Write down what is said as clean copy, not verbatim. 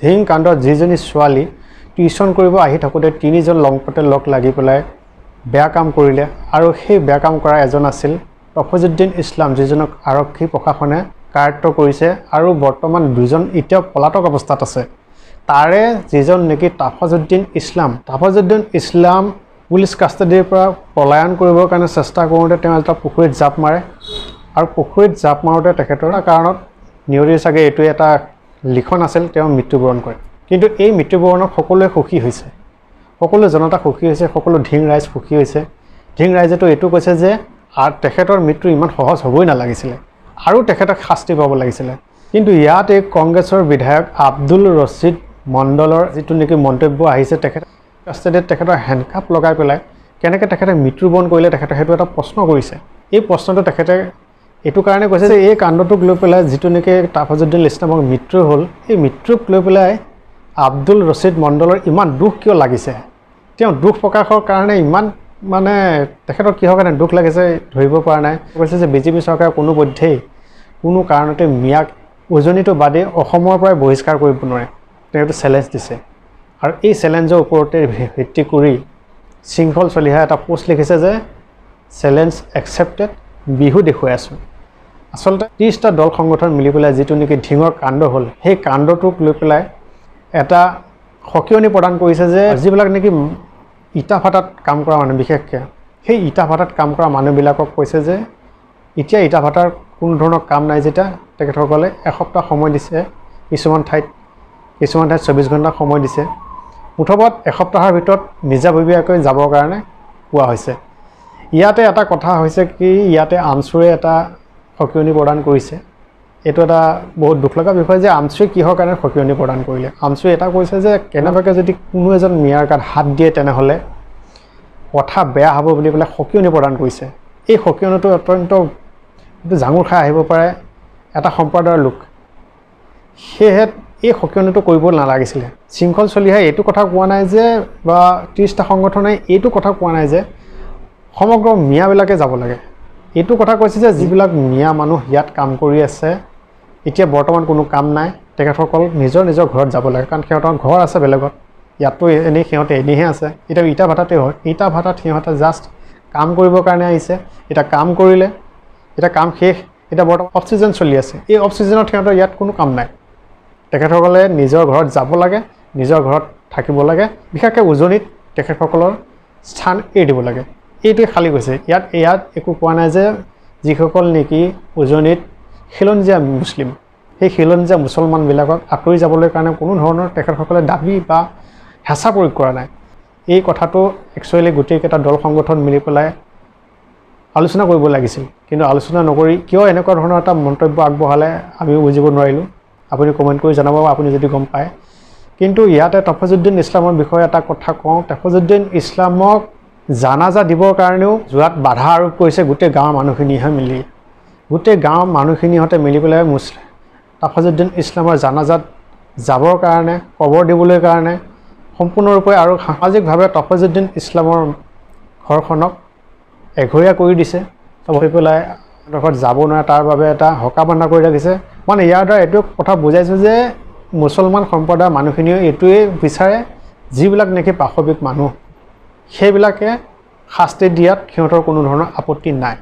ধিং কাণ্ডত যিজনী ছোৱালী টিউশ্যন কৰিব আহি থাকোঁতে তিনিজন লংপতে লগ লাগি পেলাই বেয়া কাম কৰিলে আৰু সেই বেয়া কাম কৰা এজন আছিল তফজুদ্দিন ইছলাম, যিজনক আৰক্ষী প্ৰশাসনে কাৰ্য কৰিছে আৰু বৰ্তমান দুজন এতিয়াও পলাতক অৱস্থাত আছে। তাৰে যিজন নেকি তফজুদ্দিন ইছলাম পুলিচ কাষ্টাডিৰ পৰা পলায়ন কৰিবৰ কাৰণে চেষ্টা কৰোঁতে তেওঁ এটা পুখুৰীত জাপ মাৰে আৰু পুখুৰীত জাপ মাৰোঁতে তেখেতৰ কাৰণত নিয়ৰিৰ চাগে এইটোৱে এটা লিখন আছিল, তেওঁ মৃত্যুবৰণ কৰে। কিন্তু এই মৃত্যুবৰণত সকলোৱে সুখী হৈছে, সকলো জনতা সুখী হৈছে, সকলো ধিং ৰাইজ সুখী হৈছে। ধিং ৰাইজেতো এইটো কৈছে যে তেখেতৰ মৃত্যু ইমান সহজ হ'বই নালাগিছিলে আৰু তেখেতক শাস্তি পাব লাগিছিলে। কিন্তু ইয়াত এই কংগ্ৰেছৰ বিধায়ক আব্দুল ৰছিদ মণ্ডলৰ যিটো নেকি মন্তব্য আহিছে, তেখেতে কাষ্টাডিত তেখেতৰ হেণ্ডকাপ লগাই পেলাই কেনেকৈ তেখেতে মৃত্যুবৰণ কৰিলে তেখেতে সেইটো এটা প্ৰশ্ন কৰিছে। এই প্ৰশ্নটো তেখেতে এইটো কাৰণে কৈছে যে এই কাণ্ডটোক লৈ পেলাই যিটো নেকি তফজুদ্দিন ইছলামৰ মৃত্যু হ'ল, এই মৃত্যুক লৈ পেলাই আব্দুল ৰছিদ মণ্ডলৰ ইমান দুখ কিয় লাগিছে, তেওঁ দুখ প্ৰকাশৰ কাৰণে ইমান তেখেতৰ কিহৰ কাৰণে দুখ লাগিছে ধৰিব পৰা নাই। কৈছে যে বিজেপি চৰকাৰে কোনোপধ্যেই কোনো কাৰণতে মিয়াক উজনিটো বাদে অসমৰ পৰাই বহিষ্কাৰ কৰিব নোৱাৰে, তেওঁটো চেলেঞ্জ দিছে। আৰু এই চেলেঞ্জৰ ওপৰতে ভিত্তি কৰি শৃংখল চলিহাই এটা পোষ্ট লিখিছে যে চেলেঞ্জ একচেপ্টেড, বিহু দেখুৱাই আছোঁ। আচলতে 30টা দল সংগঠন মিলি পেলাই যিটো নেকি ধিঙৰ কাণ্ড হ'ল, সেই কাণ্ডটোক লৈ পেলাই এটা সকিয়নি প্ৰদান কৰিছে যে যিবিলাক নেকি ইটা ভাটাত কাম কৰা মানুহ, বিশেষকৈ সেই ইটা ভাটাত কাম কৰা মানুহবিলাকক কৈছে যে এতিয়া ইটা ভাটাৰ কোনো ধৰণৰ কাম নাই, যেতিয়া তেখেতসকলে এসপ্তাহ সময় দিছে, কিছুমান ঠাইত 24 ঘণ্টা সময় দিছে, মুঠত এসপ্তাহৰ ভিতৰত নিজাববীয়াকৈ যাবৰ কাৰণে কোৱা হৈছে। ইয়াতে এটা কথা হৈছে কি, ইয়াতে আমছুৱে এটা সকিয়নি প্ৰদান কৰিছে। এইটো এটা বহুত দুখ লগা বিষয় যে আমছুৱে কিহৰ কাৰণে সকিয়নি প্ৰদান কৰিলে। আমছুৱে এটা কৈছে যে কেনেবাকৈ যদি কোনো এজন মিয়াৰ গাত হাত দিয়ে তেনেহ'লে কথা বেয়া হ'ব বুলি পেলাই সকিয়নি প্ৰদান কৰিছে। এই সকিয়নিটো অত্যন্ত জাঙুৰ খাই আহিব পাৰে এটা সম্প্ৰদায়ৰ লোক, সেয়েহে এই সকিয়নিটো কৰিব নালাগিছিলে। শৃংখল চলিহাই এইটো কথা কোৱা নাই যে, বা 30টা সংগঠনে এইটো কথা কোৱা নাই যে সমগ্ৰ মিয়াবিলাকে যাব লাগে। এইটো কথা কৈছে যে যিবিলাক মিয়া মানুহ ইয়াত কাম কৰি আছে, এতিয়া বৰ্তমান কোনো কাম নাই, তেখেতসকল নিজৰ ঘৰত যাব লাগে, কাৰণ সিহঁতৰ ঘৰ আছে বেলেগত। ইয়াততো সিহঁতে এনেহে আছে। এতিয়া ইটা ভাটাতে হয়, ইটা ভাটাত সিহঁতে জাষ্ট কাম কৰিবৰ কাৰণে আহিছে। এতিয়া কাম কৰিলে, এতিয়া কাম শেষ, এতিয়া বৰ্তমান অফ ছিজন চলি আছে। এই অফ ছিজনত সিহঁতৰ ইয়াত কোনো কাম নাই। তেখেতসকলে নিজৰ ঘৰত যাব লাগে, নিজৰ ঘৰত থাকিব লাগে, বিশেষকৈ উজনিত তেখেতসকলৰ স্থান এৰি দিব লাগে। এইটোৱে খালী কৈছে। ইয়াত একো কোৱা নাই যে যিসকল নেকি উজনিত খিলঞ্জীয়া মুছলিম, সেই খিলঞ্জীয়া মুছলমানবিলাকক আঁতৰি যাবলৈ কাৰণে কোনো ধৰণৰ তেখেতসকলে দাবী বা হেঁচা প্ৰয়োগ কৰা নাই। এই কথাটো একচুৱেলি গোটেইকেইটা দল সংগঠন মিলি পেলাই আলোচনা কৰিব লাগিছিল, কিন্তু আলোচনা নকৰি কিয় এনেকুৱা ধৰণৰ এটা মন্তব্য আগবঢ়ালে আমিও বুজিব নোৱাৰিলোঁ। আপুনি কমেণ্ট কৰি জনাব আপুনি যদি গম পায়। কিন্তু ইয়াতে তফজুদ্দিন ইছলামৰ বিষয়ে এটা কথা কওঁ, তফজুদ্দিন ইছলামক জানাজা দিবৰ কাৰণেও যোৱাত বাধা আৰোপ কৰিছে গোটেই গাঁৱৰ মানুহখিনিহে মিলি। গোটেই গাঁৱৰ মানুহখিনিহঁতে মিলি পেলাই তফজুদ্দিন ইছলামৰ জানাজাত যাবৰ কাৰণে, কবৰ দিবলৈ কাৰণে সম্পূৰ্ণৰূপে আৰু সামাজিকভাৱে তফজুদ্দিন ইছলামৰ ঘৰখনক এঘৰীয়া কৰি দিছে। হৈ পেলাই ঘৰত যাব নোৱাৰে, তাৰ বাবে এটা হকা বান্ধা কৰি ৰাখিছে। ইয়াৰ দ্বাৰা এইটো কথা বুজাইছোঁ যে মুছলমান সম্প্ৰদায়ৰ মানুহখিনিও এইটোৱে বিচাৰে, যিবিলাক নেকি পাশবিক মানুহ সেইবিলাকে শাস্তি দিয়াত সিহঁতৰ কোনো ধৰণৰ আপত্তি নাই।